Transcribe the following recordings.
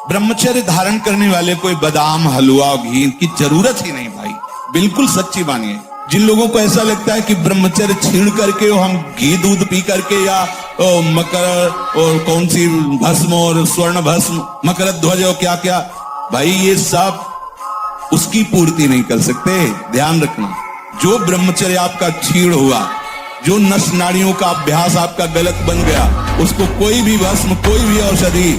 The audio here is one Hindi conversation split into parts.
ब्रह्मचर्य धारण करने वाले कोई बादाम हलवा घी की जरूरत ही नहीं भाई, बिल्कुल सच्ची मानिए। जिन लोगों को ऐसा लगता है कि ब्रह्मचर्य छीण करके हम घी दूध पी करके या मकर और कौन सी भस्म और स्वर्ण भस्म मकर ध्वज और क्या क्या, भाई ये सब उसकी पूर्ति नहीं कर सकते। ध्यान रखना, जो ब्रह्मचर्य आपका छीण हुआ, जो नस नाड़ियों का अभ्यास आपका गलत बन गया, उसको कोई भी भस्म, कोई भी औषधि,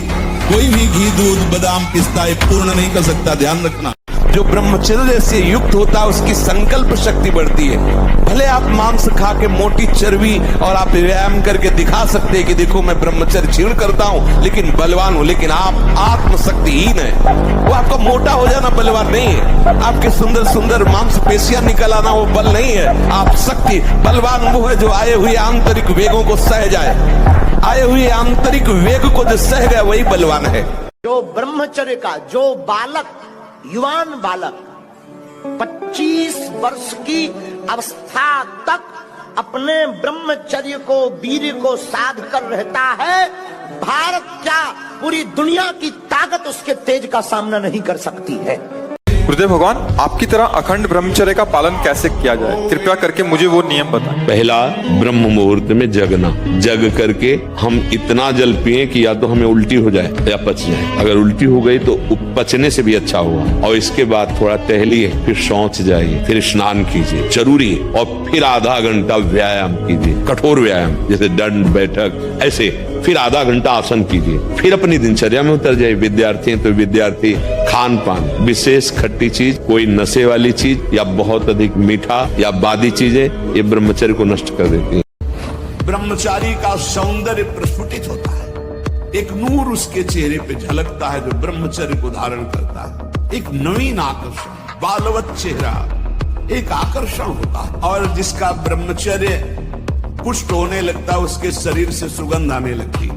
कोई भी घी दूध बादाम पिस्ता पूर्ण नहीं कर सकता। ध्यान रखना, जो ब्रह्मचर्य से युक्त होता है उसकी संकल्प शक्ति बढ़ती है। भले आप मांस खा के मोटी चर्बी और आप व्यायाम करके दिखा सकते हैं कि देखो मैं ब्रह्मचर्य छीण करता हूं लेकिन बलवान हूं, लेकिन आप आत्मशक्तिहीन है। वो आपका मोटा हो जाना बलवान नहीं है, आपके सुंदर सुंदर मांसपेशियां निकल आना वो बल नहीं है। आप शक्ति बलवान वो है जो आए हुए आंतरिक वेगों को सह जाए, आए हुए आंतरिक वेग को जो सह गया वही बलवान है। जो ब्रह्मचर्य का जो बालक, युवान बालक 25 वर्ष की अवस्था तक अपने ब्रह्मचर्य को, वीर्य को साध कर रहता है, भारत क्या पूरी दुनिया की ताकत उसके तेज का सामना नहीं कर सकती है। गुरुदेव भगवान, आपकी तरह अखंड ब्रह्मचर्य का पालन कैसे किया जाए, कृपया करके मुझे वो नियम बताएं। पहला, ब्रह्म मुहूर्त में जगना, जग करके हम इतना जल पिए कि या तो हमें उल्टी हो जाए या पच जाए। अगर उल्टी हो गई तो पचने से भी अच्छा होगा। और इसके बाद थोड़ा टहलिए, फिर शौच जाइए, फिर स्नान कीजिए जरूरी, और फिर आधा घंटा व्यायाम कीजिए, कठोर व्यायाम जैसे दंड बैठक ऐसे, फिर आधा घंटा आसन कीजिए, फिर अपनी दिनचर्या में उतर जाइए। विद्यार्थी हैं तो विद्यार्थी खान पान, विशेष खट्टी चीज, कोई नशे वाली चीज या बहुत अधिक मीठा या बादी चीजें, ये ब्रह्मचर्य को नष्ट कर देती हैं। ब्रह्मचारी का सौंदर्य प्रस्फुटित होता है, एक नूर उसके चेहरे पे झलकता है जो ब्रह्मचर्य को धारण करता है। एक नवीन आकर्षण, बालवत चेहरा, एक आकर्षण होता है। और जिसका ब्रह्मचर्य पुष्ट होने लगता है उसके शरीर से सुगंध आने लगती।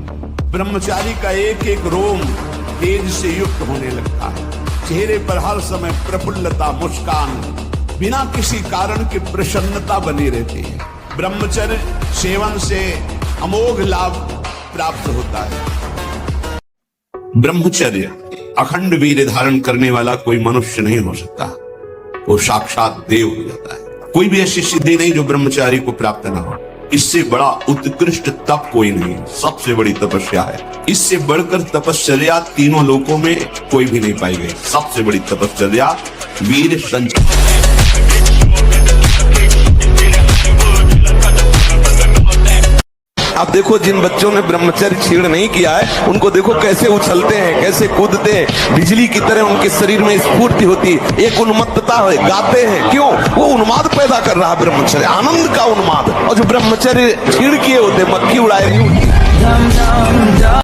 ब्रह्मचारी का एक एक रोम तेज से युक्त होने लगता है, चेहरे पर हर समय प्रफुल्लता, मुस्कान, बिना किसी कारण की प्रसन्नता बनी रहती है। ब्रह्मचर्य सेवन से अमोघ लाभ प्राप्त होता है। ब्रह्मचर्य अखंड वीर्य धारण करने वाला कोई मनुष्य नहीं हो सकता, वो साक्षात देव हो जाता है। कोई भी ऐसी सिद्धि नहीं जो ब्रह्मचारी को प्राप्त ना हो। इससे बड़ा उत्कृष्ट तप कोई नहीं, सबसे बड़ी तपस्या है। इससे बढ़कर तपस्या तीनों लोकों में कोई भी नहीं पाई गई। सबसे बड़ी तपस्या वीर संचय। आप देखो जिन बच्चों ने ब्रह्मचर्य छीण नहीं किया है उनको देखो कैसे उछलते हैं, कैसे कूदते हैं, बिजली की तरह उनके शरीर में स्फूर्ति होती है, एक उन्मत्तता है, गाते हैं। क्यों? वो उन्माद पैदा कर रहा है ब्रह्मचर्य, आनंद का उन्माद। और जो ब्रह्मचर्य छीण किए होते मक्खी उड़ाए नहीं होती।